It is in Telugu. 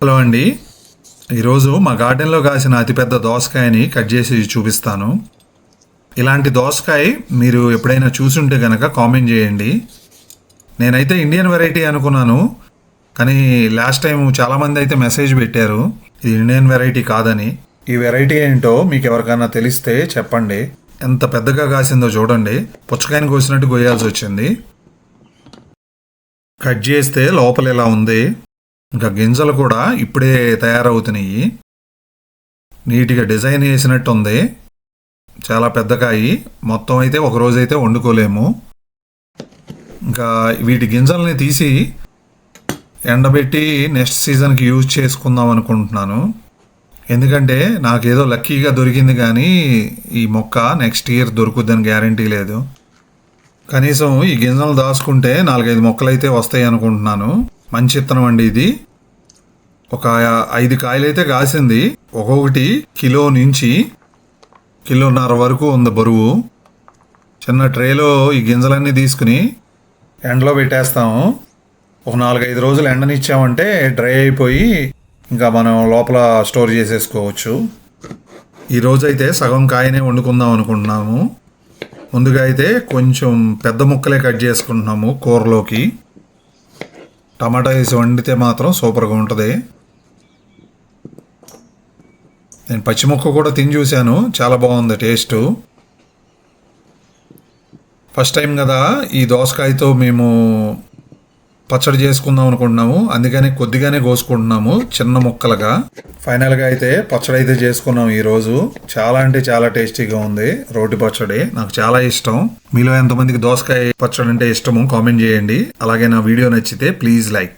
హలో అండి. ఈరోజు మా గార్డెన్లో కాసిన అతిపెద్ద దోసకాయని కట్ చేసి చూపిస్తాను. ఇలాంటి దోసకాయ మీరు ఎప్పుడైనా చూసుంటే కనుక కామెంట్ చేయండి. నేనైతే ఇండియన్ వెరైటీ అనుకున్నాను, కానీ లాస్ట్ టైం చాలామంది అయితే మెసేజ్ పెట్టారు ఇది ఇండియన్ వెరైటీ కాదని. ఈ వెరైటీ ఏంటో మీకు ఎవరికైనా తెలిస్తే చెప్పండి. ఎంత పెద్దగా కాసిందో చూడండి, పుచ్చకాయని కోసినట్టు కోయాల్సి వచ్చింది. కట్ చేస్తే లోపల ఇలా ఉంది, ఇంకా గింజలు కూడా ఇప్పుడే తయారవుతున్నాయి. నీట్గా డిజైన్ వేసినట్టు ఉంది. చాలా పెద్ద కాయి, మొత్తం అయితే ఒకరోజు అయితే వండుకోలేము. ఇంకా వీటి గింజల్ని తీసి ఎండబెట్టి నెక్స్ట్ సీజన్కి యూజ్ చేసుకుందాం అనుకుంటున్నాను. ఎందుకంటే నాకేదో లక్కీగా దొరికింది, కానీ ఈ మొక్క నెక్స్ట్ ఇయర్ దొరుకుద్దని గ్యారంటీ లేదు. కనీసం ఈ గింజలు దాచుకుంటే 4-5 మొక్కలు అయితే వస్తాయి అనుకుంటున్నాను. మంచి విత్తనం అండి ఇది. ఒక 5 కాయలు అయితే కాసింది. ఒక్కొక్కటి కిలో నుంచి కిలోన్నర వరకు ఉంది బరువు. చిన్న ట్రేలో ఈ గింజలన్నీ తీసుకుని ఎండలో పెట్టేస్తాము. ఒక 4-5 రోజులు ఎండనిచ్చామంటే డ్రై అయిపోయి ఇంకా మనం లోపల స్టోర్ చేసేసుకోవచ్చు. ఈరోజైతే సగం కాయనే వండుకుందాం అనుకుంటున్నాము. ముందుగా అయితే కొంచెం పెద్ద ముక్కలే కట్ చేసుకుంటున్నాము కూరలోకి. టమాటా వేసి వండితే మాత్రం సూపర్గా ఉంటుంది. నేను పచ్చి ముక్క కూడా తిని చూశాను, చాలా బాగుంది టేస్ట్. ఫస్ట్ టైం కదా ఈ దోసకాయతో మేము పచ్చడి చేసుకుందాం అనుకుంటున్నాము, అందుకని కొద్దిగానే కోసుకుంటున్నాము చిన్న ముక్కలుగా. ఫైనల్గా అయితే పచ్చడి అయితే చేసుకున్నాము ఈరోజు. చాలా అంటే చాలా టేస్టీగా ఉంది. రోటి పచ్చడి నాకు చాలా ఇష్టం. మీలో ఎంతమందికి దోసకాయ పచ్చడి అంటే ఇష్టమో కామెంట్ చేయండి. అలాగే నా వీడియో నచ్చితే ప్లీజ్ లైక్.